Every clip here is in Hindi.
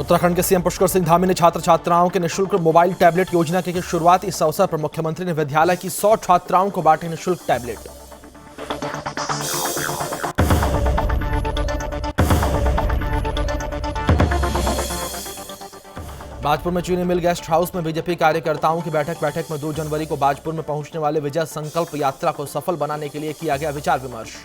उत्तराखंड के सीएम पुष्कर सिंह धामी ने छात्र छात्राओं के निःशुल्क मोबाइल टैबलेट योजना की शुरुआत। इस अवसर पर मुख्यमंत्री ने विद्यालय की 100 छात्राओं को बांटे निःशुल्क टैबलेट। बाजपुर में चीनी मिल गेस्ट हाउस में बीजेपी कार्यकर्ताओं की बैठक में 2 जनवरी को बाजपुर में पहुंचने वाले विजय संकल्प यात्रा को सफल बनाने के लिए किया गया विचार विमर्श।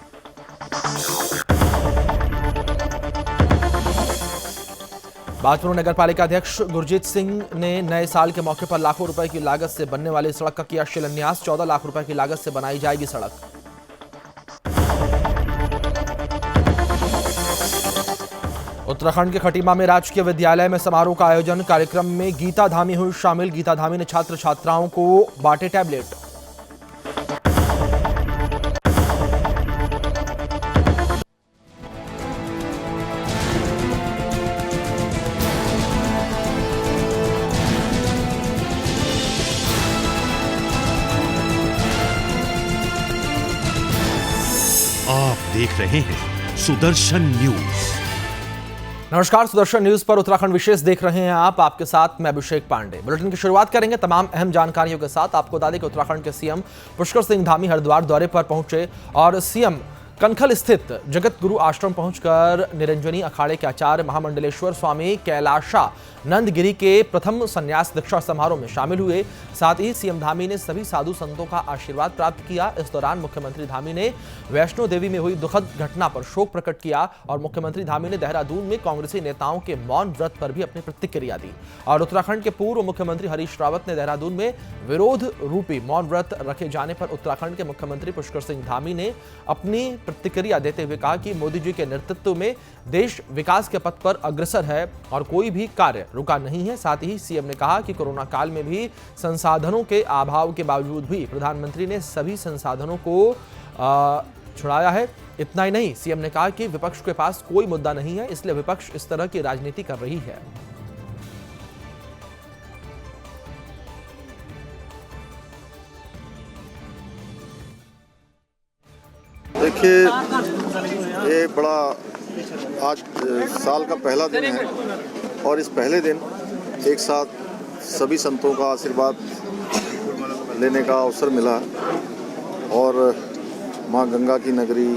बाजपुर नगर पालिका अध्यक्ष गुरजीत सिंह ने नए साल के मौके पर लाखों रुपए की लागत से बनने वाली सड़क का किया शिलान्यास। 14 लाख रुपए की लागत से बनाई जाएगी सड़क। उत्तराखंड के खटीमा में राजकीय विद्यालय में समारोह का आयोजन। कार्यक्रम में गीता धामी हुई शामिल। गीता धामी ने छात्र छात्राओं को बांटे टैबलेट। आप देख रहे हैं सुदर्शन न्यूज। नमस्कार, सुदर्शन न्यूज पर उत्तराखंड विशेष देख रहे हैं आप। आपके साथ मैं अभिषेक पांडे। बुलेटिन की शुरुआत करेंगे तमाम अहम जानकारियों के साथ। आपको बता दें कि उत्तराखंड के सीएम पुष्कर सिंह धामी हरिद्वार दौरे पर पहुंचे और सीएम कनखल स्थित जगत गुरु आश्रम पहुंचकर निरंजनी अखाड़े के आचार्य महामंडलेश्वर स्वामी कैलाशा नंदगिरी के प्रथम संन्यास दीक्षा समारोह में शामिल हुए। साथ ही सीएम धामी ने सभी साधु संतों का आशीर्वाद प्राप्त किया। इस दौरान मुख्यमंत्री धामी ने वैष्णो देवी में हुई दुखद घटना पर शोक प्रकट किया और मुख्यमंत्री धामी ने देहरादून में कांग्रेसी नेताओं के मौन व्रत पर भी अपनी प्रतिक्रिया दी। और उत्तराखंड के पूर्व मुख्यमंत्री हरीश रावत ने देहरादून में विरोध रूपी मौन व्रत रखे जाने पर उत्तराखंड के मुख्यमंत्री पुष्कर सिंह धामी ने अपनी प्रतिक्रिया देते हुए कहा कि मोदी जी के नेतृत्व में देश विकास के पथ पर अग्रसर है और कोई भी कार्य रुका नहीं है। साथ ही सीएम ने कहा कि कोरोना काल में भी संसाधनों के अभाव के बावजूद भी प्रधानमंत्री ने सभी संसाधनों को छुड़ाया है। इतना ही नहीं, सीएम ने कहा कि विपक्ष के पास कोई मुद्दा नहीं है, इसलिए विपक्ष इस तरह की राजनीति कर रही है। देखिए, ये बड़ा आज साल का पहला दिन है और इस पहले दिन एक साथ सभी संतों का आशीर्वाद लेने का अवसर मिला और माँ गंगा की नगरी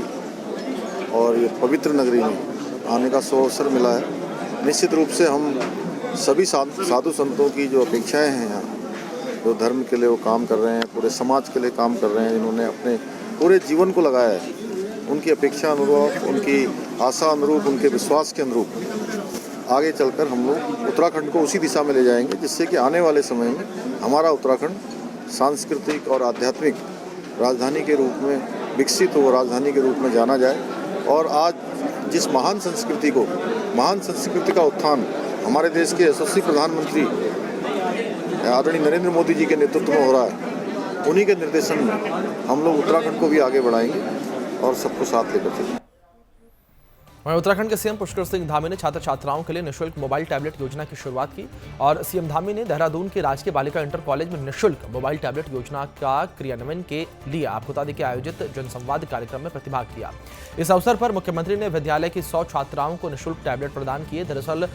और ये पवित्र नगरी में आने का अवसर मिला है। निश्चित रूप से हम सभी साधु संतों की जो अपेक्षाएं हैं यहाँ, जो धर्म के लिए वो काम कर रहे हैं, पूरे समाज के लिए काम कर रहे हैं, जिन्होंने अपने पूरे जीवन को लगाया है, उनकी अपेक्षा अनुरूप, उनकी आशा अनुरूप, उनके विश्वास के अनुरूप आगे चलकर हम लोग उत्तराखंड को उसी दिशा में ले जाएंगे जिससे कि आने वाले समय में हमारा उत्तराखंड सांस्कृतिक और आध्यात्मिक राजधानी के रूप में विकसित हो, राजधानी के रूप में जाना जाए। और आज जिस महान संस्कृति का उत्थान हमारे देश के यशस्वी प्रधानमंत्री आदरणीय नरेंद्र मोदी जी के नेतृत्व में हो रहा है, उन्हीं के निर्देशन में हम लोग उत्तराखंड को भी आगे बढ़ाएंगे और सबको साथ लेकर चलेंगे। वहीं उत्तराखंड के सीएम पुष्कर सिंह धामी ने छात्र छात्राओं के लिए निःशुल्क मोबाइल टैबलेट योजना की शुरुआत की और सीएम धामी ने देहरादून के राजकीय बालिका इंटर कॉलेज में निःशुल्क मोबाइल टैबलेट योजना का क्रियान्वयन के लिए आपको बता दें कि आयोजित जनसंवाद कार्यक्रम में प्रतिभाग किया। इस अवसर पर मुख्यमंत्री ने विद्यालय की 100 छात्राओं को निःशुल्क टैबलेट प्रदान किए। दरअसल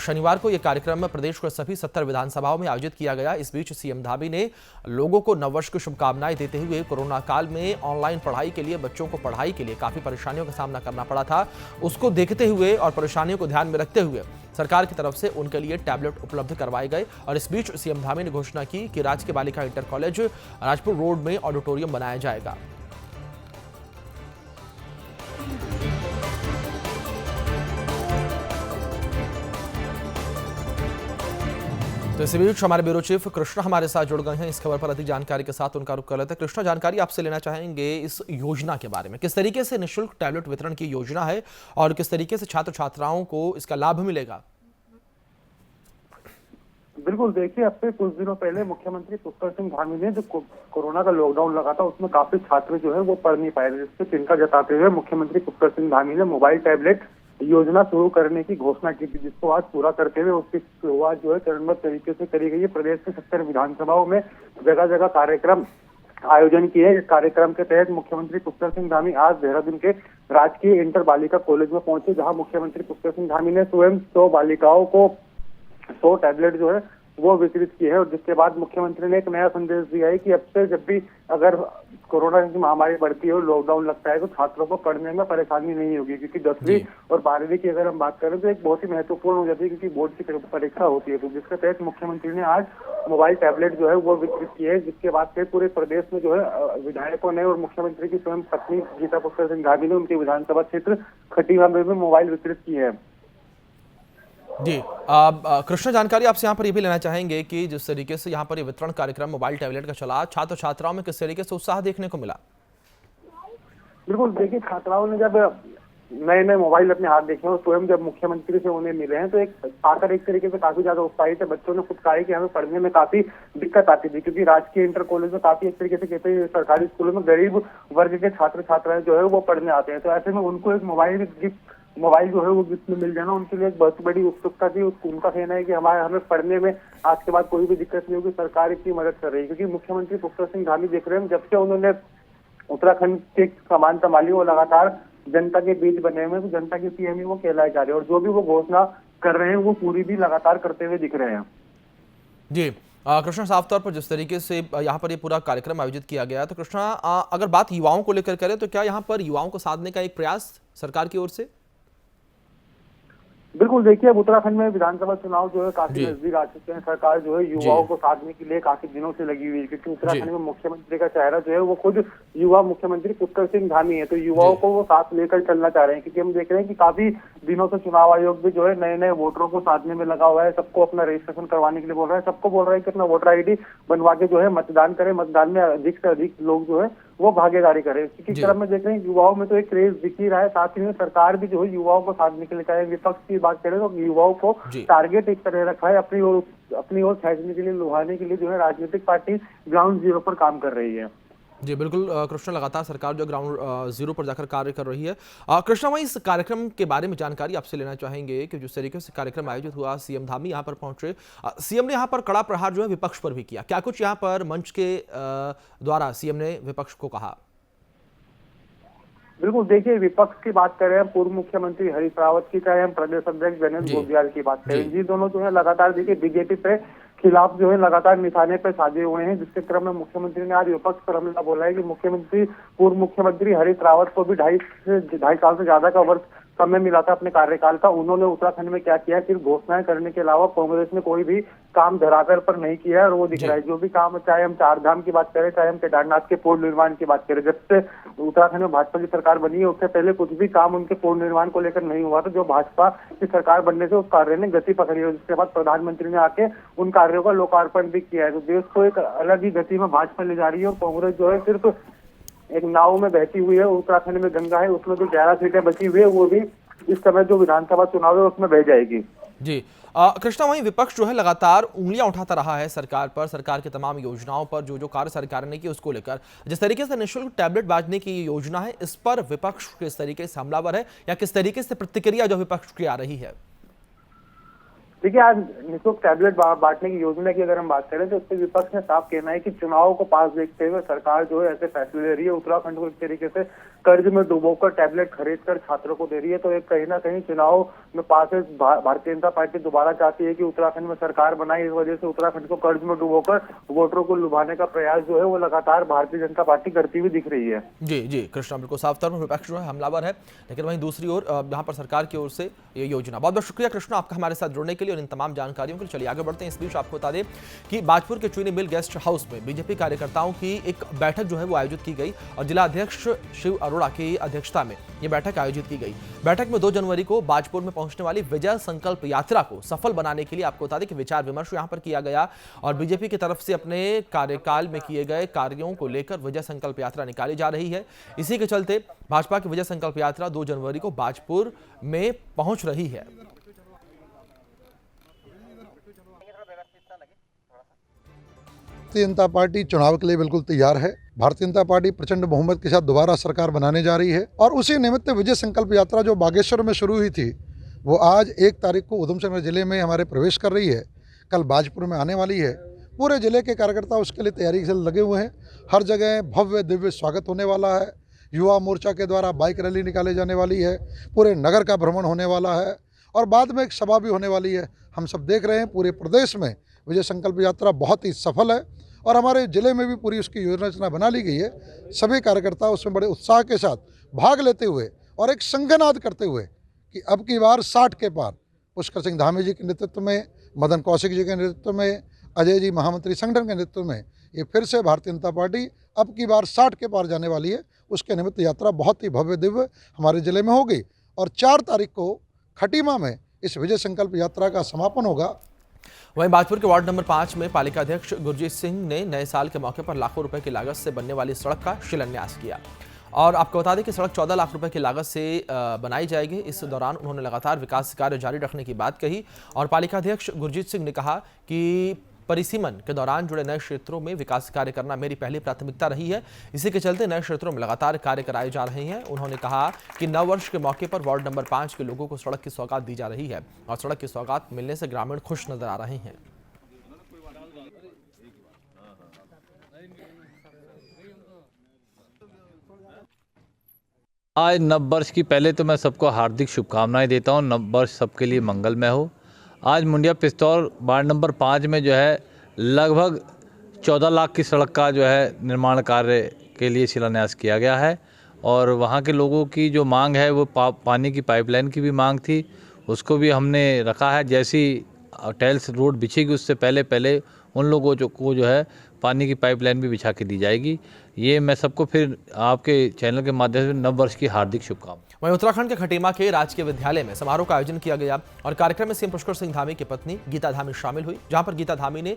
शनिवार को यह कार्यक्रम प्रदेश के सभी 70 विधानसभाओं में आयोजित किया गया। इस बीच सीएम धामी ने लोगों को नववर्ष की शुभकामनाएं देते हुए कोरोना काल में ऑनलाइन पढ़ाई के लिए बच्चों को पढ़ाई के लिए काफी परेशानियों का सामना करना पड़ा था, उसको देखते हुए और परेशानियों को ध्यान में रखते हुए सरकार की तरफ से उनके लिए टैबलेट उपलब्ध करवाए गए। और इस बीच सीएम धामी ने घोषणा की कि राजकीय बालिका इंटर कॉलेज राजपुर रोड में ऑडिटोरियम बनाया जाएगा। तो इसी बीच हमारे ब्यूरो चीफ कृष्णा हमारे साथ जुड़ गए हैं। इस खबर पर अधिक जानकारी के साथ उनका रुख कर लेते हैं। कृष्णा, जानकारी आपसे लेना चाहेंगे इस योजना के बारे में। किस तरीके से निःशुल्क टैबलेट वितरण की योजना है और किस तरीके से छात्र छात्राओं को इसका लाभ मिलेगा? बिल्कुल, देखिए, अब से कुछ दिनों पहले मुख्यमंत्री पुष्कर सिंह धामी ने जो कोरोना का लॉकडाउन लगा था उसमें काफी छात्र जो है वो पढ़ नहीं पाए, जिससे चिंता जताते हुए मुख्यमंत्री पुष्कर सिंह धामी ने मोबाइल टैबलेट योजना शुरू करने की घोषणा की थी, जिसको आज पूरा करते हुए उसकी शुरुआत जो है चरणबद्ध तरीके से करी गई है। प्रदेश के 70 विधानसभाओं में जगह जगह कार्यक्रम आयोजन किए। इस कार्यक्रम के तहत मुख्यमंत्री पुष्कर सिंह धामी आज देहरादून के राजकीय इंटर बालिका कॉलेज में पहुंचे, जहां मुख्यमंत्री पुष्कर सिंह धामी ने स्वयं 100 बालिकाओं को 100 टैबलेट जो है वो वितरित किए हैं। और जिसके बाद मुख्यमंत्री ने एक नया संदेश दिया है कि अब से जब भी अगर कोरोना की महामारी बढ़ती है और लॉकडाउन लगता है तो छात्रों को पढ़ने में परेशानी नहीं होगी, क्योंकि 10वीं और 12वीं की अगर हम बात करें तो एक बहुत ही महत्वपूर्ण हो जाती है, क्योंकि बोर्ड की परीक्षा होती है। तो जिसके तहत मुख्यमंत्री ने आज मोबाइल टैबलेट जो है वो वितरित किए हैं, जिसके बाद से पूरे प्रदेश में जो है विधायकों ने और मुख्यमंत्री की स्वयं पत्नी गीता पुष्कर सिंह धामी ने उनके विधानसभा क्षेत्र खटीमा में मोबाइल वितरित किए हैं। जी कृष्ण, जानकारी आपसे यहाँ पर ये भी लेना चाहेंगे कि जिस तरीके से यहाँ पर ये वितरण कार्यक्रम मोबाइल टैबलेट का चला, छात्र छात्राओं में किस तरीके से उत्साह देखने को मिला? बिल्कुल, देखिए छात्राओं ने जब नए नए मोबाइल अपने हाथ देखे और स्वयं जब मुख्यमंत्री से उन्हें मिले हैं तो एक आकर एक तरीके से काफी ज्यादा उत्साहित है। बच्चों ने खुद कहा है कि हमें पढ़ने में काफी दिक्कत आती थी, क्योंकि राजकीय इंटर कॉलेज में काफी एक तरीके से कहते हैं सरकारी स्कूलों में गरीब वर्ग के छात्र छात्राएं जो है वो पढ़ने आते हैं। तो ऐसे में उनको एक मोबाइल जो है वो गिफ्ट में मिल जाना उनके लिए एक बहुत बड़ी उत्सुकता थी। उनका कहना है कि हमें पढ़ने में आज के बाद कोई भी दिक्कत नहीं होगी, सरकार इतनी मदद कर रही है। क्योंकि मुख्यमंत्री पुष्कर सिंह धामी देख रहे हैं, जब से उन्होंने उत्तराखंड के कमान संभाली वो लगातार जनता के बीच बने हुए, तो जनता के सीएम वो कहलाए जा रहे हैं और जो भी वो घोषणा कर रहे हैं वो पूरी भी लगातार करते हुए दिख रहे हैं। जी कृष्णा, साफ तौर पर जिस तरीके से यहाँ पर ये पूरा कार्यक्रम आयोजित किया गया, तो कृष्णा अगर बात युवाओं को लेकर करें तो क्या यहाँ पर युवाओं को साधने का एक प्रयास सरकार की ओर से? बिल्कुल, देखिए अब उत्तराखंड में विधानसभा चुनाव जो है काफी नजदीक आ चुके हैं। सरकार जो है युवाओं को साधने के लिए काफी दिनों से लगी हुई है, क्योंकि उत्तराखंड में मुख्यमंत्री का चेहरा जो है वो खुद युवा मुख्यमंत्री पुष्कर सिंह धामी है। तो युवाओं को वो साथ लेकर चलना चाह रहे हैं, क्योंकि हम देख रहे हैं कि काफी दिनों से चुनाव आयोग भी जो है नए नए वोटरों को साधने में लगा हुआ है, सबको अपना रजिस्ट्रेशन करवाने के लिए बोल रहा है, सबको बोल रहा है कि अपना वोटर ID बनवा के जो है मतदान करें, मतदान में अधिक से अधिक लोग जो है वो भागीदारी करें। इसी क्रम में देख रहे हैं युवाओं में तो एक क्रेज दिख ही रहा है। साथ ही में सरकार भी जो है युवाओं को साधने के लिए, चाहे विपक्ष की बात करें तो युवाओं को टारगेट एक तरह रखा है, अपनी ओर खींचने के लिए, लुभाने के लिए जो है राजनीतिक पार्टी ग्राउंड जीरो पर काम कर रही है। जी बिल्कुल कृष्णा, लगातार सरकार जो ग्राउंड जीरो पर जाकर कार्य कर रही है। कृष्णा, वहीं इस कार्यक्रम के बारे में जानकारी आपसे लेना चाहेंगे कि जिस तरीके से कार्यक्रम आयोजित हुआ, सीएम धामी यहाँ पर पहुंचे, सीएम ने यहाँ पर कड़ा प्रहार जो है विपक्ष पर भी किया। क्या कुछ यहाँ पर मंच के द्वारा सीएम ने विपक्ष को कहा? बिल्कुल, देखिए विपक्ष की बात करें, पूर्व मुख्यमंत्री हरीश रावत की, चाहे हम प्रदेश अध्यक्ष गणेश गोपियाल की बात करें, जी दोनों जो है लगातार देखिए बीजेपी पे खिलाफ जो है लगातार निशाने पर साधे हुए हैं। जिसके क्रम में मुख्यमंत्री ने आज विपक्ष पर हमला बोला है कि पूर्व मुख्यमंत्री हरीश रावत को भी 2.5 साल से ज्यादा का वर्ष समय मिला था अपने कार्यकाल का। उन्होंने उत्तराखंड में क्या किया, सिर्फ घोषणाएं करने के अलावा कांग्रेस ने कोई भी काम धरातल पर नहीं किया और वो दिख रहा है। जो भी काम, चाहे हम 4 धाम की बात करें, चाहे हम केदारनाथ के पूर्ण निर्माण की बात करें, जब से उत्तराखंड में भाजपा की सरकार बनी है उससे पहले कुछ भी काम उनके पूर्ण निर्माण को लेकर नहीं हुआ था। जो भाजपा की सरकार बनने से उस कार्य ने गति पकड़ी है, जिसके बाद प्रधानमंत्री ने आके उन कार्यों का लोकार्पण भी किया है। तो देश को एक अलग ही गति में भाजपा ले जा रही है और कांग्रेस जो है सिर्फ एक नाव में बहती हुई है। उत्तराखंड में गंगा है, उसमें जो 11 सीटें बची हुई है वो भी इस समय जो विधानसभा चुनाव है उसमें बह जाएगी। जी कृष्णा, वहीं विपक्ष जो है लगातार उंगलियां उठाता रहा है सरकार पर, सरकार की तमाम योजनाओं पर, जो कार्य सरकार ने की उसको लेकर। जिस तरीके से निःशुल्क टैबलेट बांटने की योजना है, इस पर विपक्ष किस तरीके से हमलावर है या किस तरीके से प्रतिक्रिया जो विपक्ष की आ रही है? देखिए, आज निःशुल्क टैबलेट बांटने की योजना की अगर हम बात करें तो उससे विपक्ष ने साफ कहना है कि चुनाव को पास देखते हुए सरकार जो है ऐसे फैसले ले रही है। उत्तराखंड को एक तरीके से कर्ज में डुबोकर टैबलेट खरीद कर छात्रों को दे रही है। तो एक कहीं ना कहीं चुनाव में पास है। भारतीय जनता पार्टी दोबारा चाहती है कि उत्तराखंड में सरकार बनाए, इस वजह से उत्तराखंड को कर्ज में डुबोकर वोटरों को लुभाने का प्रयास जो है वो लगातार भारतीय जनता पार्टी करती हुई दिख रही है। जी कृष्णा, बिल्कुल साफ तौर पर विपक्ष जो है हमलावर है, लेकिन वहीं दूसरी ओर यहाँ पर सरकार की ओर से ये योजना। बहुत बहुत शुक्रिया कृष्णा आपका हमारे साथ जुड़ने के लिए और इन तमाम जानकारियों के लिए। चलिए आगे बढ़ते हैं। इस बीच आपको बता दें कि बाजपुर के चीनी मिल गेस्ट हाउस में बीजेपी कार्यकर्ताओं की एक बैठक जो है वो आयोजित की गई और जिला अध्यक्ष शिव अरोड़ा की अध्यक्षता में ये बैठक आयोजित की गई। बैठक में 2 जनवरी को बाजपुर में पहुंचने वाली विजय संकल्प यात्रा को सफल बनाने के लिए आपको बता दें कि विचार विमर्श यहां पर किया गया और बीजेपी की तरफ से अपने कार्यकाल में किए गए कार्यों को लेकर विजय संकल्प यात्रा निकाली जा रही है। इसी के चलते भाजपा की विजय संकल्प यात्रा 2 जनवरी को बाजपुर में पहुंच रही है। भारतीय जनता पार्टी चुनाव के लिए बिल्कुल तैयार है। भारतीय जनता पार्टी प्रचंड बहुमत के साथ दोबारा सरकार बनाने जा रही है और उसी निमित्त विजय संकल्प यात्रा जो बागेश्वर में शुरू हुई थी वो आज 1 तारीख को उधमसिंह नगर जिले में हमारे प्रवेश कर रही है, कल बाजपुर में आने वाली है। पूरे जिले के कार्यकर्ता उसके लिए तैयारी से लगे हुए हैं। हर जगह भव्य दिव्य स्वागत होने वाला है। युवा मोर्चा के द्वारा बाइक रैली निकाले जाने वाली है, पूरे नगर का भ्रमण होने वाला है और बाद में एक सभा भी होने वाली है। हम सब देख रहे हैं पूरे प्रदेश में विजय संकल्प यात्रा बहुत ही सफल है और हमारे ज़िले में भी पूरी उसकी योजना बना ली गई है। सभी कार्यकर्ता उसमें बड़े उत्साह के साथ भाग लेते हुए और एक संघनाद करते हुए कि अब की बार 60 के पार पुष्कर सिंह धामी जी के नेतृत्व में, मदन कौशिक जी के नेतृत्व में, अजय जी महामंत्री संगठन के नेतृत्व में ये फिर से भारतीय जनता पार्टी अब की बार 60 के पार जाने वाली है। उसके निमित्त यात्रा बहुत ही भव्य दिव्य हमारे ज़िले में होगी और 4 तारीख को खटीमा में इस विजय संकल्प यात्रा का समापन होगा। वहीं बाजपुर के वार्ड नंबर 5 में पालिका अध्यक्ष गुरजीत सिंह ने नए साल के मौके पर लाखों रुपए की लागत से बनने वाली सड़क का शिलान्यास किया और आपको बता दें कि सड़क 14 लाख रुपए की लागत से बनाई जाएगी। इस दौरान उन्होंने लगातार विकास कार्य जारी रखने की बात कही और पालिका अध्यक्ष गुरजीत सिंह ने कहा कि परिसीमन के दौरान जुड़े नए क्षेत्रों में विकास कार्य करना मेरी पहली प्राथमिकता रही है। इसी के चलते नए क्षेत्रों में लगातार कार्य कराए जा रहे हैं। उन्होंने कहा कि नव वर्ष के मौके पर वार्ड नंबर 5 के लोगों को सड़क की सौगात दी जा रही है और सड़क की सौगात मिलने से ग्रामीण खुश नजर आ रहे हैं। आज नव वर्ष की पहले तो मैं सबको हार्दिक शुभकामनाएं देता हूं। नव वर्ष सबके लिए मंगलमय हो। आज मुंडिया पिस्तौल वार्ड नंबर 5 में जो है लगभग 14 लाख की सड़क का जो है निर्माण कार्य के लिए शिलान्यास किया गया है और वहां के लोगों की जो मांग है वो पानी की पाइपलाइन की भी मांग थी, उसको भी हमने रखा है। जैसी टाइल्स रोड बिछेगी उससे पहले उन लोगों को जो है पानी की पाइपलाइन भी बिछा के दी जाएगी। ये मैं सबको फिर आपके चैनल के माध्यम से नव वर्ष की हार्दिक शुभकामनाएं। वहीं उत्तराखंड के खटीमा के राजकीय विद्यालय में समारोह का आयोजन किया गया और कार्यक्रम में सीएम पुष्कर सिंह धामी की पत्नी गीता धामी शामिल हुई, जहां पर गीता धामी ने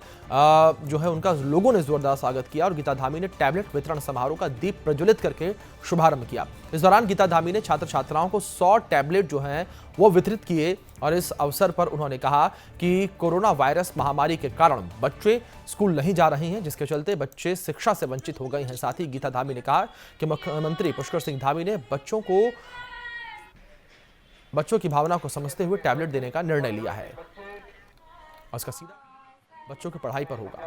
जो है उनका लोगों ने जोरदार स्वागत किया और गीता धामी ने टैबलेट वितरण समारोह का दीप प्रज्वलित करके शुभारंभ किया। इस दौरान गीता धामी ने छात्र छात्राओं को 100 टैबलेट जो हैं वो वितरित किए और इस अवसर पर उन्होंने कहा कि कोरोना वायरस महामारी के कारण बच्चे स्कूल नहीं जा रहे हैं, जिसके चलते बच्चे शिक्षा से वंचित हो गए हैं। साथ ही गीता धामी ने कहा कि मुख्यमंत्री पुष्कर सिंह धामी ने बच्चों की भावना को समझते हुए टैबलेट देने का निर्णय लिया है और इसका सीधा बच्चों की पढ़ाई पर होगा।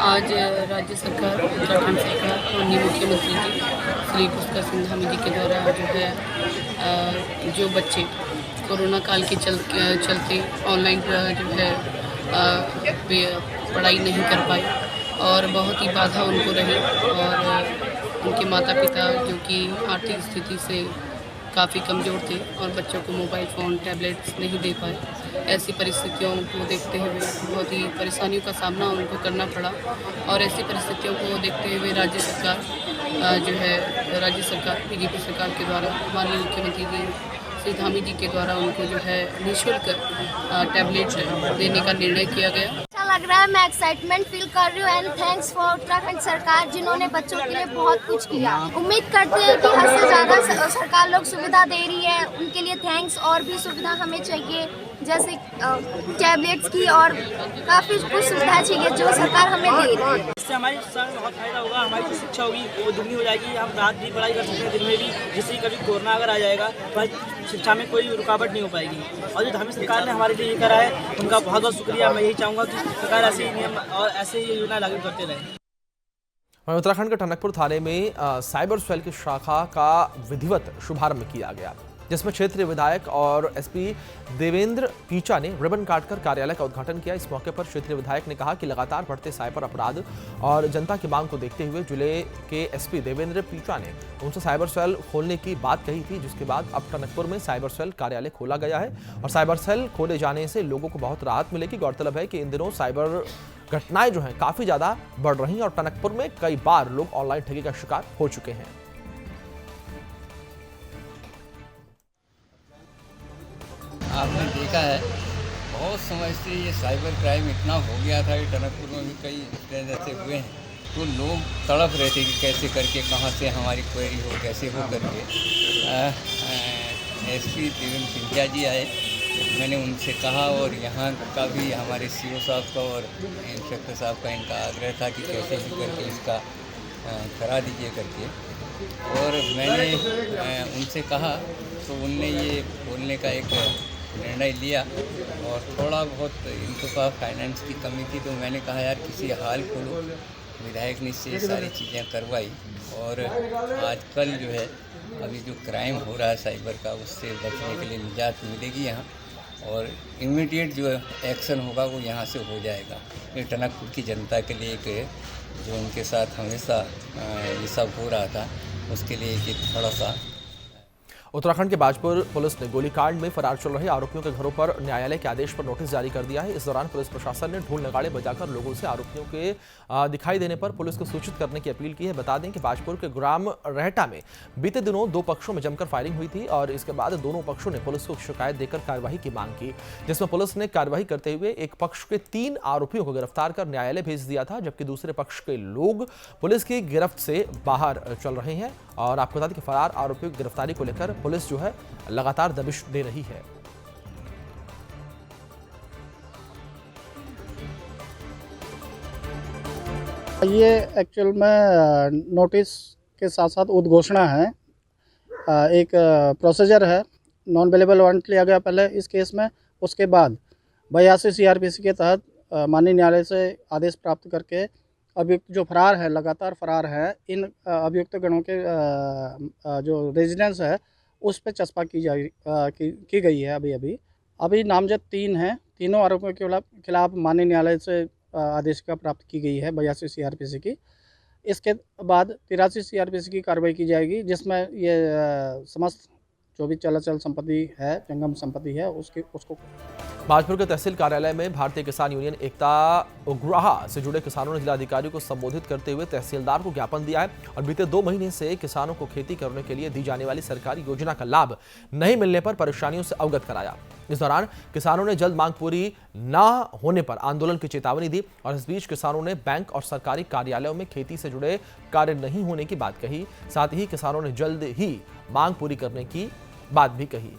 आज राज्य सरकार, उत्तराखंड सरकार, माननीय मुख्यमंत्री जी श्री पुष्कर सिंह धामी जी के द्वारा जो है जो बच्चे कोरोना काल के चलते ऑनलाइन जो है पढ़ाई नहीं कर पाए और बहुत ही बाधा उनको रही और उनके माता पिता जो कि आर्थिक स्थिति से काफ़ी कमज़ोर थे और बच्चों को मोबाइल फ़ोन टैबलेट्स नहीं दे पाए। ऐसी परिस्थितियों को देखते हुए बहुत ही परेशानियों का सामना उनको करना पड़ा और ऐसी परिस्थितियों को देखते हुए राज्य सरकार बीजेपी सरकार के द्वारा माननीय मुख्यमंत्री जी श्री धामी जी के द्वारा उनको जो है निःशुल्क टैबलेट देने का निर्णय किया गया। अच्छा लग रहा है, मैं एक्साइटमेंट फील कर रही हूँ एंड थैंक्स फॉर उत्तराखंड सरकार जिन्होंने बच्चों के लिए बहुत कुछ किया। उम्मीद करते हैं कि हद से ज़्यादा सरकार लोग सुविधा दे रही है, उनके लिए थैंक्स। और भी सुविधा हमें चाहिए जैसे टैबलेट्स की और काफ़ी कुछ सुविधा चाहिए जो सरकार हमें दे रही है। इससे हमारी शिक्षा में बहुत फायदा होगा, हमारी जो शिक्षा होगी वो दुगनी हो जाएगी। हम रात भी पढ़ाई कर सकते हैं, दिन में भी। जिससे कभी कोरोना अगर आ जाएगा तो शिक्षा में कोई रुकावट नहीं हो पाएगी। और जो धामी सरकार ने हमारे लिए ये करा है उनका बहुत बहुत शुक्रिया। मैं यही चाहूँगा कि सरकार ऐसे ही नियम और ऐसे ही योजना लागू करते रहे। उत्तराखंड के टनकपुर थाने में साइबर सेल की शाखा का विधिवत शुभारंभ किया गया, जिसमें क्षेत्रीय विधायक और एसपी देवेंद्र पीचा ने रिबन काटकर कार्यालय का उद्घाटन किया। इस मौके पर क्षेत्रीय विधायक ने कहा कि लगातार बढ़ते साइबर अपराध और जनता की मांग को देखते हुए जिले के एसपी देवेंद्र पीचा ने उनसे साइबर सेल खोलने की बात कही थी, जिसके बाद अब टनकपुर में साइबर सेल कार्यालय खोला गया है और साइबर सेल खोले जाने से लोगों को बहुत राहत मिलेगी। गौरतलब है कि इन दिनों साइबर घटनाएं जो हैं काफ़ी ज़्यादा बढ़ रही हैं और टनकपुर में कई बार लोग ऑनलाइन ठगी का शिकार हो चुके हैं। आपने देखा है बहुत समय से ये साइबर क्राइम इतना हो गया था कि टनकपुर में भी कई इंसिडेंट ऐसे हुए हैं, तो लोग तड़प रहे थे कि कैसे करके कहां से हमारी क्वेरी हो, कैसे हो करके। एसपी देवेंद्र पिंचा जी आए, मैंने उनसे कहा और यहाँ का भी हमारे सीओ साहब का और इंस्पेक्टर साहब का इनका आग्रह था कि कैसे भी करके इसका करा दीजिए करके। और मैंने उनसे कहा तो उनने ये बोलने का एक निर्णय लिया। और थोड़ा बहुत इनको का फाइनेंस की कमी थी, तो मैंने कहा यार किसी हाल खोलो। विधायक ने से सारी चीज़ें करवाई। और आजकल जो है अभी जो क्राइम हो रहा है साइबर का, उससे बचने के लिए निजात मिलेगी यहाँ। और इमीडिएट जो एक्शन होगा वो यहाँ से हो जाएगा। ये टनकपुर की जनता के लिए एक जो उनके साथ हमेशा ये सब हो रहा था, उसके लिए एक थोड़ा सा। उत्तराखंड के बाजपुर पुलिस ने गोलीकांड में फरार चल रहे आरोपियों के घरों पर न्यायालय के आदेश पर नोटिस जारी कर दिया है। इस दौरान पुलिस प्रशासन ने ढोल नगाड़े बजाकर लोगों से आरोपियों के दिखाई देने पर पुलिस को सूचित करने की अपील की है। बता दें कि बाजपुर के ग्राम रहटा में बीते दिनों दो पक्षों में जमकर फायरिंग हुई थी और इसके बाद दोनों पक्षों ने पुलिस को शिकायत देकर कार्रवाई की मांग की, जिसमें पुलिस ने कार्रवाई करते हुए एक पक्ष के 3 आरोपियों को गिरफ्तार कर न्यायालय भेज दिया था, जबकि दूसरे पक्ष के लोग पुलिस की गिरफ्त से बाहर चल रहे हैं। और आपको बता दें कि फरार आरोपियों की गिरफ्तारी को लेकर पुलिस जो है लगातार दबिश दे रही है। ये एक्चुअल में नोटिस के साथ साथ उद्घोषणा है। एक प्रोसीजर है, नॉन अवेलेबल वारंट लिया गया पहले इस केस में। उसके बाद 82 CRPC के तहत माननीय न्यायालय से आदेश प्राप्त करके अभियुक्त जो फरार है, लगातार फरार है, इन अभियुक्त गणों के जो रेजिडेंस है उस पर चस्पा की गई है। अभी नामजद 3 हैं। तीनों आरोपियों के खिलाफ माननीय न्यायालय से आदेशिका प्राप्त की गई है 82 CRPC की। इसके बाद 83 CRPC की कार्रवाई की जाएगी, जिसमें ये समस्त जो भी चल संपत्ति है, जंगम संपत्ति है, उसको। बाजपुर के तहसील कार्यालय में भारतीय किसान यूनियन एकता उग्राहा से जुड़े किसानों ने जिलाधिकारी को संबोधित करते हुए तहसीलदार को ज्ञापन दिया है और बीते 2 महीने से किसानों को खेती करने के लिए दी जाने वाली सरकारी योजना का लाभ नहीं मिलने पर परेशानियों से अवगत कराया। इस दौरान किसानों ने जल्द मांग पूरी न होने पर आंदोलन की चेतावनी दी और इस बीच किसानों ने बैंक और सरकारी कार्यालयों में खेती से जुड़े कार्य नहीं होने की बात कही। साथ ही किसानों ने जल्द ही मांग पूरी करने की बात भी कही।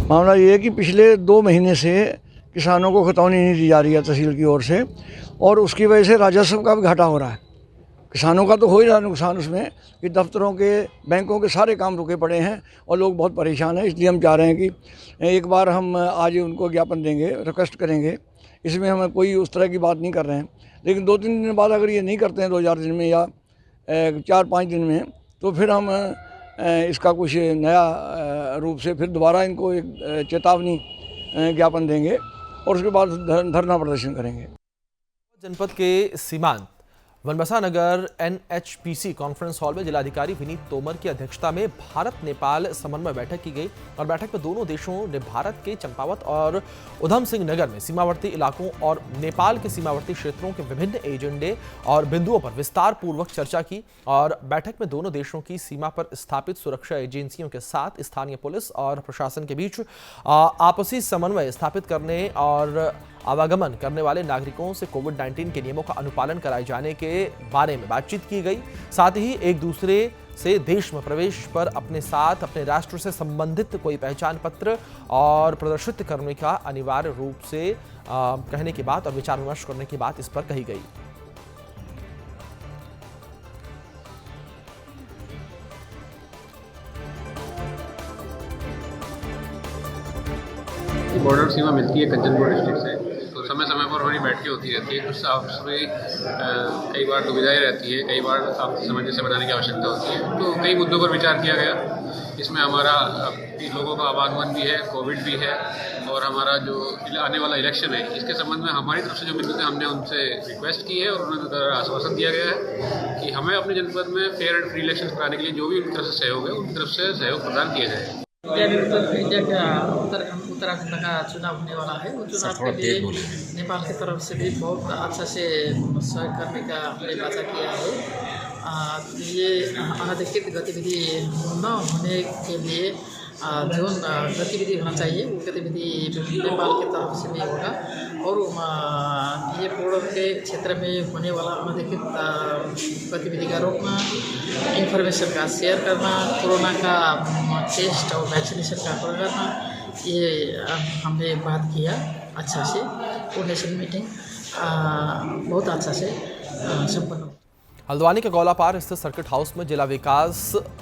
मामला ये है कि पिछले 2 महीने से किसानों को खतौनी नहीं दी जा रही है तहसील की ओर से, और उसकी वजह से राजस्व का भी घाटा हो रहा है। किसानों का तो हो ही रहा नुकसान उसमें कि दफ्तरों के, बैंकों के सारे काम रुके पड़े हैं और लोग बहुत परेशान हैं। इसलिए हम चाह रहे हैं कि एक बार हम आज उनको ज्ञापन देंगे, रिक्वेस्ट करेंगे। इसमें हम कोई उस तरह की बात नहीं कर रहे हैं, लेकिन 2-3 दिन बाद अगर ये नहीं करते हैं 2-4 दिन में या 4-5 दिन में, तो फिर हम इसका कुछ नया रूप से फिर दोबारा इनको एक चेतावनी ज्ञापन देंगे और उसके बाद धरना प्रदर्शन करेंगे। जनपद के सीमांत बनबसा नगर NHPC कॉन्फ्रेंस हॉल में जिलाधिकारी विनीत तोमर की अध्यक्षता में भारत नेपाल समन्वय बैठक की गई और बैठक में दोनों देशों ने भारत के चंपावत और उधम सिंह नगर में सीमावर्ती इलाकों और नेपाल के सीमावर्ती क्षेत्रों के विभिन्न एजेंडे और बिंदुओं पर विस्तार पूर्वक चर्चा की। और बैठक में दोनों देशों की सीमा पर स्थापित सुरक्षा एजेंसियों के साथ स्थानीय पुलिस और प्रशासन के बीच आपसी समन्वय स्थापित करने और आवागमन करने वाले नागरिकों से कोविड-19 के नियमों का अनुपालन कराए जाने के बारे में बातचीत की गई। साथ ही एक दूसरे से देश में प्रवेश पर अपने साथ अपने राष्ट्र से संबंधित कोई पहचान पत्र और प्रदर्शित करने का अनिवार्य रूप से कहने की बात और विचार विमर्श करने की बात इस पर कही गई। बॉर्डर सीमा मिलती है कंचनपुर डिस्ट्रिक्ट से, तो समय समय पर हमारी बैठकें होती रहती है। कुछ आपसे कई बार दुविधाएं रहती है, कई बार आपसी सामंजस्य बनाने की आवश्यकता होती है। तो कई मुद्दों पर विचार किया गया। इसमें हमारा लोगों का आवागमन भी है, कोविड भी है, और हमारा जो आने वाला इलेक्शन है, इसके संबंध में हमारी तरफ से जो बिंदु थे हमने उनसे रिक्वेस्ट की है और उन्होंने आश्वासन दिया गया है कि हमें अपने जनपद में फेयर एंड फ्री इलेक्शन कराने के लिए जो भी उनकी तरफ से सहयोग है उनकी तरफ से सहयोग प्रदान किया जाए। इंडिया का उत्तराखंड का चुनाव होने वाला है। वो चुनाव के लिए नेपाल की तरफ से भी बहुत अच्छा से सहयोग करने का हमने वाचा किया है। ये अनाधिकृत गतिविधि न होने के लिए जो गतिविधि होना चाहिए वो गतिविधि नेपाल की तरफ से नहीं होगा। और ये बॉर्डर के क्षेत्र में होने वाला अनाधिकृत गतिविधि का रोकना, इंफॉर्मेशन का शेयर करना, कोरोना का टेस्ट और वैक्सीनेशन का करना, ये हमने बात किया अच्छा से। कोऑर्डिनेशन मीटिंग बहुत अच्छा से संपन्न। हल्द्वानी के गौलापार स्थित सर्किट हाउस में जिला विकास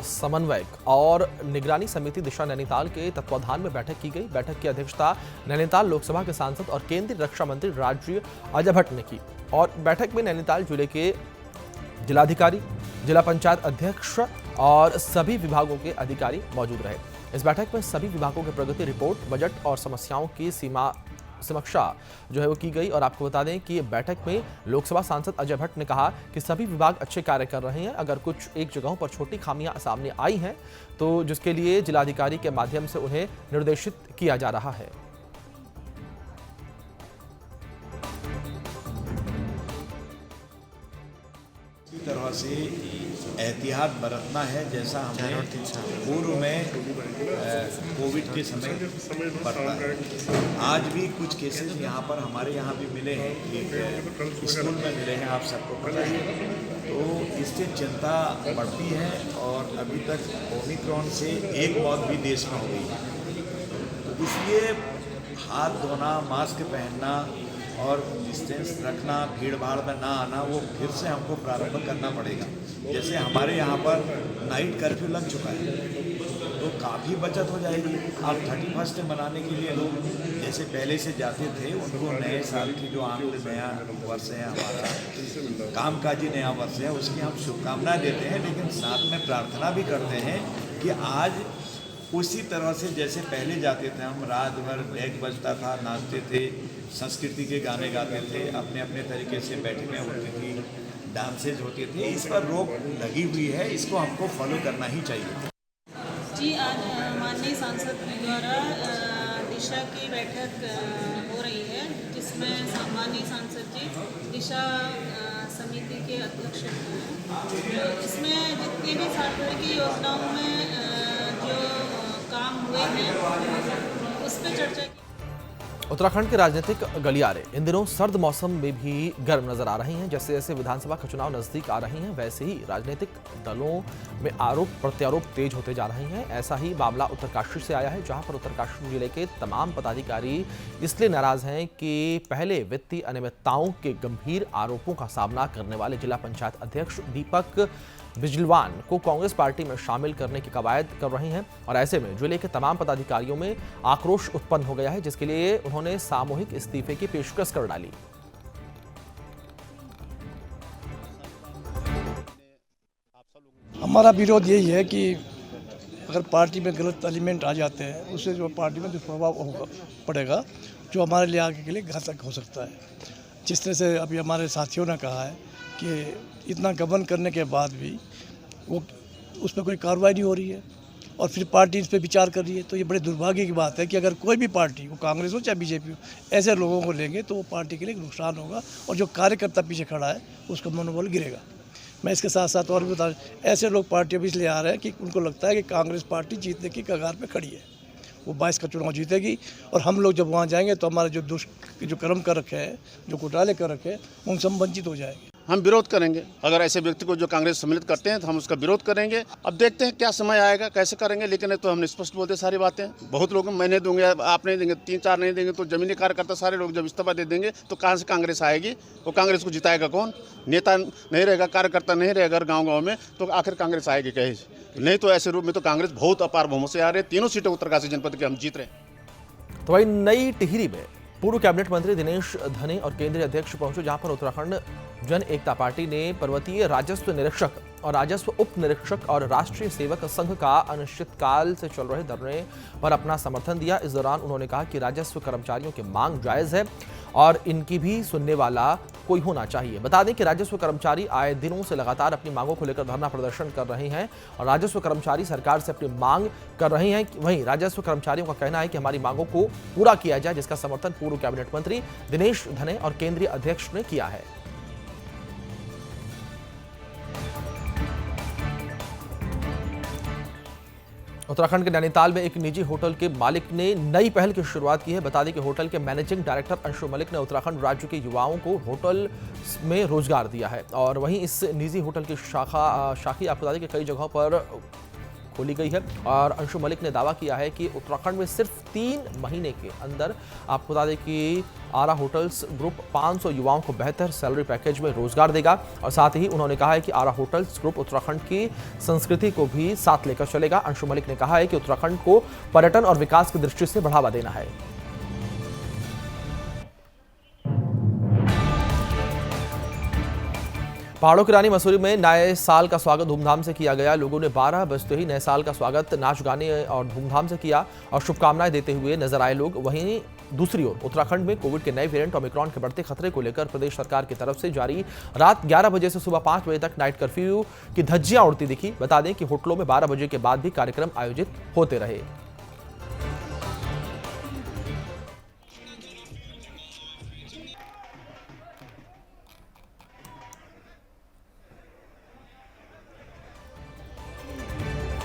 समन्वयक और निगरानी समिति दिशा नैनीताल के तत्वाधान में बैठक की गई। बैठक की अध्यक्षता नैनीताल लोकसभा के सांसद और केंद्रीय रक्षा मंत्री राज्य अजय भट्ट ने की और बैठक में नैनीताल जिले के जिलाधिकारी, जिला पंचायत अध्यक्ष और सभी विभागों के अधिकारी मौजूद रहे। इस बैठक में सभी विभागों के प्रगति रिपोर्ट, बजट और समस्याओं की समीक्षा जो है वो की गई। और आपको बता दें कि बैठक में लोकसभा सांसद अजय भट्ट ने कहा कि सभी विभाग अच्छे कार्य कर रहे हैं। अगर कुछ एक जगहों पर छोटी खामियां सामने आई हैं तो जिसके लिए जिलाधिकारी के माध्यम से उन्हें निर्देशित किया जा रहा है। इसी तरह से एहतियात बरतना है जैसा हमने पूर्व में कोविड के समय बरता है। आज भी कुछ केसेस यहाँ पर हमारे यहाँ भी मिले हैं, एक स्कूल में मिले हैं, आप सबको पता है। तो इससे चिंता बढ़ती है और अभी तक ओमिक्रॉन से एक मौत भी देश में हो गई है। तो इसलिए हाथ धोना, मास्क पहनना और डिस्टेंस रखना, भीड़ भाड़ में ना आना, वो फिर से हमको प्रारंभ करना पड़ेगा। जैसे हमारे यहाँ पर नाइट कर्फ्यू लग चुका है तो काफ़ी बचत हो जाएगी। अब 31 मनाने के लिए लोग जैसे पहले से जाते थे, उनको नए साल की जो आंग्ल नया वर्ष है, हमारा कामकाजी नया वर्ष है, उसकी हम शुभकामनाएं देते हैं। लेकिन साथ में प्रार्थना भी करते हैं कि आज उसी तरह से जैसे पहले जाते थे हम, रात भर डेक बजता था, नाचते थे, संस्कृति के गाने गाते थे, अपने अपने तरीके से बैठकें होती थी, डांसेज होते थे। इस पर रोक लगी हुई है, इसको हमको फॉलो करना ही चाहिए। जी, आज माननीय सांसद द्वारा दिशा की बैठक हो रही है, जिसमें माननीय सांसद जी दिशा समिति के अध्यक्ष हैं। तो इसमें जितनी भी सरकार की योजनाओं में जो काम हुए हैं उस पर चर्चा की। उत्तराखंड के राजनीतिक गलियारे इन दिनों सर्द मौसम में भी गर्म नजर आ रही हैं। जैसे जैसे विधानसभा के चुनाव नजदीक आ रहे हैं वैसे ही राजनीतिक दलों में आरोप प्रत्यारोप तेज होते जा रहे हैं। ऐसा ही मामला उत्तरकाशी से आया है, जहां पर उत्तरकाशी जिले के तमाम पदाधिकारी इसलिए नाराज हैं कि पहले वित्तीय अनियमितताओं के गंभीर आरोपों का सामना करने वाले जिला पंचायत अध्यक्ष दीपक बिजलवान को कांग्रेस पार्टी में शामिल करने की कवायद कर रहे हैं। और ऐसे में जिले के तमाम पदाधिकारियों में आक्रोश उत्पन्न हो गया है, जिसके लिए उन्होंने सामूहिक इस्तीफे की पेशकश कर डाली। हमारा विरोध यही है कि अगर पार्टी में गलत एलिमेंट आ जाते हैं, उससे जो पार्टी में दुष्प्रभाव पड़ेगा, जो हमारे लिए आगे के लिए घातक हो सकता है। जिस तरह से अभी हमारे साथियों ने कहा है कि इतना गबन करने के बाद भी वो उस पर कोई कार्रवाई नहीं हो रही है और फिर पार्टी इस पर विचार कर रही है, तो ये बड़े दुर्भाग्य की बात है कि अगर कोई भी पार्टी, वो कांग्रेस हो चाहे बीजेपी हो, ऐसे लोगों को लेंगे तो वो पार्टी के लिए नुकसान होगा और जो कार्यकर्ता पीछे खड़ा है उसका मनोबल गिरेगा। मैं इसके साथ साथ और भी बता, ऐसे लोग पार्टियों में इसलिए आ रहे हैं कि उनको लगता है कि कांग्रेस पार्टी जीतने की कगार पर खड़ी है, वो 22 का चुनाव जीतेगी और हम लोग जब वहाँ जाएंगे तो हमारे जो कर्म कर रखे हैं, जो घोटाले कर रखे हैं, उनसे हम वंचित हो जाएंगे। हम विरोध करेंगे। अगर ऐसे व्यक्ति को जो कांग्रेस सम्मिलित करते हैं तो हम उसका विरोध करेंगे। अब देखते हैं क्या समय आएगा, कैसे करेंगे, लेकिन तो हम स्पष्ट बोलते सारी बातें। बहुत लोग मैं नहीं दूंगे, आप नहीं देंगे, 3-4 नहीं देंगे तो जमीनी कार्यकर्ता सारे लोग जब इस्तीफा दे देंगे तो कहाँ से कांग्रेस आएगी? वो कांग्रेस को जिताएगा कौन? नेता नहीं रहेगा, कार्यकर्ता नहीं रहेगा गाँव में, तो आखिर कांग्रेस आएगी कहीं? नहीं तो ऐसे रूप में तो कांग्रेस बहुत अपार बहुमत से आ रहे हैं। 3 सीटें उत्तरकाशी जनपद के हम जीत रहे हैं। तो वही नई टिहरी में पूर्व कैबिनेट मंत्री दिनेश धने और केंद्रीय अध्यक्ष पहुंचे, जहां पर उत्तराखंड जन एकता पार्टी ने पर्वतीय राजस्व निरीक्षक और राजस्व उप निरीक्षक और राष्ट्रीय सेवक संघ का अनिश्चितकाल से चल रहे धरने पर अपना समर्थन दिया। इस दौरान उन्होंने कहा कि राजस्व कर्मचारियों की मांग जायज है और इनकी भी सुनने वाला कोई होना चाहिए। बता दें कि राजस्व कर्मचारी आए दिनों से लगातार अपनी मांगों को लेकर धरना प्रदर्शन कर रहे हैं और राजस्व कर्मचारी सरकार से अपनी मांग कर रहे हैं। वहीं राजस्व कर्मचारियों का कहना है कि हमारी मांगों को पूरा किया जाए, जिसका समर्थन पूर्व कैबिनेट मंत्री दिनेश धने और केंद्रीय अध्यक्ष ने किया है। उत्तराखंड के नैनीताल में एक निजी होटल के मालिक ने नई पहल की शुरुआत की है। बता दें कि होटल के मैनेजिंग डायरेक्टर अंशु मलिक ने उत्तराखंड राज्य के युवाओं को होटल में रोजगार दिया है और वहीं इस निजी होटल की शाखी आपको बता दें कि कई जगहों पर खोली गई है। और अंशु मलिक ने दावा किया है कि उत्तराखंड में सिर्फ 3 महीने के अंदर, आपको बता दें कि आरा होटल्स ग्रुप 500 युवाओं को बेहतर सैलरी पैकेज में रोजगार देगा। और साथ ही उन्होंने कहा है कि आरा होटल्स ग्रुप उत्तराखंड की संस्कृति को भी साथ लेकर चलेगा। अंशु मलिक ने कहा है कि उत्तराखंड को पर्यटन और विकास की दृष्टि से बढ़ावा देना है। पहाड़ों की रानी मसूरी में नए साल का स्वागत धूमधाम से किया गया। लोगों ने 12 बजते ही नए साल का स्वागत नाच गाने और धूमधाम से किया और शुभकामनाएं देते हुए नजर आए लोग। वहीं दूसरी ओर उत्तराखंड में कोविड के नए वेरिएंट ओमिक्रॉन के बढ़ते खतरे को लेकर प्रदेश सरकार की तरफ से जारी रात 11 बजे से सुबह 5 बजे तक नाइट कर्फ्यू की धज्जियां उड़ती दिखी। बता दें कि होटलों में 12 बजे के बाद भी कार्यक्रम आयोजित होते रहे।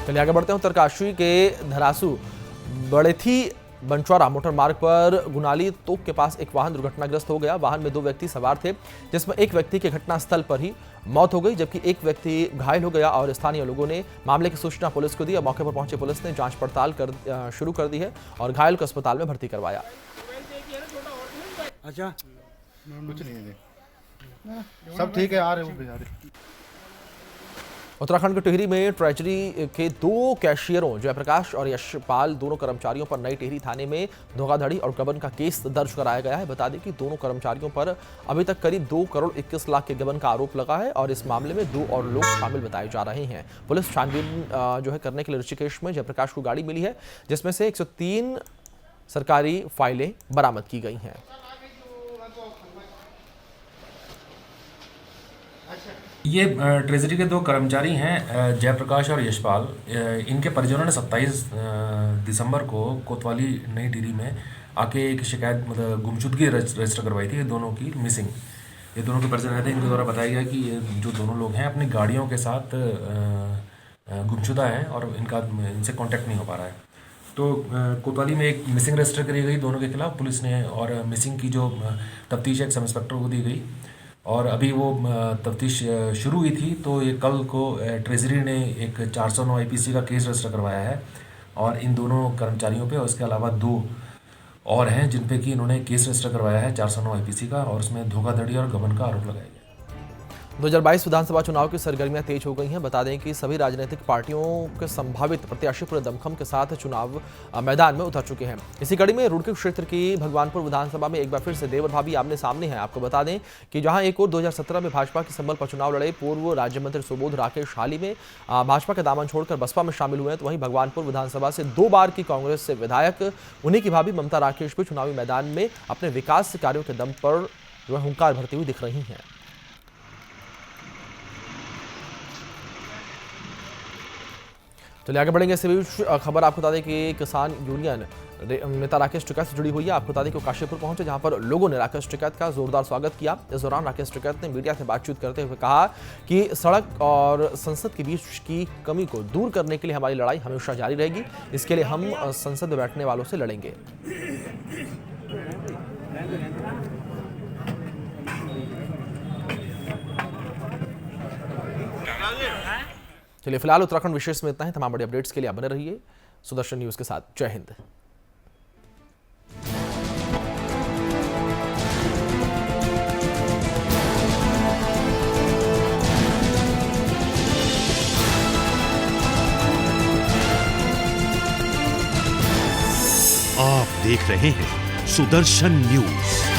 चलिए आगे बढ़ते हैं। उत्तरकाशी के धरासू बड़ेथी बनचौरा मोटर मार्ग पर गुनाली तोक के पास एक वाहन दुर्घटनाग्रस्त हो गया। वाहन में 2 व्यक्ति सवार थे, जिसमें एक व्यक्ति की घटनास्थल पर ही मौत हो गई, जबकि एक व्यक्ति घायल हो गया। और स्थानीय लोगों ने मामले की सूचना पुलिस को दी और मौके पर पहुंचे पुलिस ने जांच पड़ताल शुरू कर दी है और घायल को अस्पताल में भर्ती करवाया। अच्छा, कुछ नहीं है, सब ठीक है, आ रहे हो। उत्तराखंड के टिहरी में ट्रेजरी के 2 कैशियरों जयप्रकाश और यशपाल दोनों कर्मचारियों पर नई टिहरी थाने में धोखाधड़ी और गबन का केस दर्ज कराया गया है। बता दें कि दोनों कर्मचारियों पर अभी तक करीब 2 करोड़ 21 लाख के गबन का आरोप लगा है और इस मामले में 2 और लोग शामिल बताए जा रहे हैं। पुलिस छानबीन करने के लिए ऋषिकेश में जयप्रकाश को गाड़ी मिली है, जिसमें से 103 सरकारी फाइलें बरामद की गई हैं। ये ट्रेजरी के 2 कर्मचारी हैं, जयप्रकाश और यशपाल। इनके परिजनों ने 27 दिसंबर को कोतवाली नई टिहरी में आके एक शिकायत मतलब गुमशुदगी रजिस्टर करवाई थी। ये दोनों की मिसिंग, ये दोनों के परिजन रहते हैं। इनके द्वारा बताया गया कि ये जो दोनों लोग हैं अपनी गाड़ियों के साथ गुमशुदा हैं और इनसे कांटेक्ट नहीं हो पा रहा है। तो कोतवाली में एक मिसिंग रजिस्टर करी गई दोनों के खिलाफ पुलिस ने, और मिसिंग की जो तफ्तीश एक सब इंस्पेक्टर को दी गई और अभी वो तफ्तीश शुरू हुई थी। तो ये कल को ट्रेजरी ने एक 409 IPC का केस रजिस्टर करवाया है और इन दोनों कर्मचारियों पे और इसके अलावा 2 और हैं जिन पे कि इन्होंने केस रजिस्टर करवाया है 409 IPC का, और उसमें धोखाधड़ी और गबन का आरोप लगाया गया। 2022 विधानसभा चुनाव की सरगर्मियां तेज हो गई हैं। बता दें कि सभी राजनीतिक पार्टियों के संभावित प्रत्याशी पूरे दमखम के साथ चुनाव मैदान में उतर चुके हैं। इसी कड़ी में रुड़की क्षेत्र की भगवानपुर विधानसभा में एक बार फिर से देवर भाभी आमने सामने हैं। आपको बता दें कि जहां एक और 2017 में भाजपा के संबल पर चुनाव लड़े पूर्व राज्य मंत्री सुबोध राकेश हाल ही में भाजपा का दामन छोड़कर बसपा में शामिल हुए हैं, तो वहीं भगवानपुर विधानसभा से 2 बार की कांग्रेस से विधायक उन्हीं की भाभी ममता राकेश भी चुनावी मैदान में अपने विकास कार्यों के दम पर हुंकार भरती हुई दिख रही हैं। चलिए आगे बढ़ेंगे। इसी बीच खबर आपको बता दें कि किसान यूनियन नेता राकेश टिकैत से जुड़ी हुई है। आपको बता दें कि वो काशीपुर पहुंचे, जहां पर लोगों ने राकेश टिकैत का जोरदार स्वागत किया। इस दौरान राकेश टिकैत ने मीडिया से बातचीत करते हुए कहा कि सड़क और संसद के बीच की कमी को दूर करने के लिए हमारी लड़ाई हमेशा जारी रहेगी। इसके लिए हम संसद में बैठने वालों से लड़ेंगे। चलिए फिलहाल उत्तराखंड विशेष में इतना ही। तमाम बड़े अपडेट्स के लिए बने रहिए सुदर्शन न्यूज के साथ। जय हिंद। आप देख रहे हैं सुदर्शन न्यूज।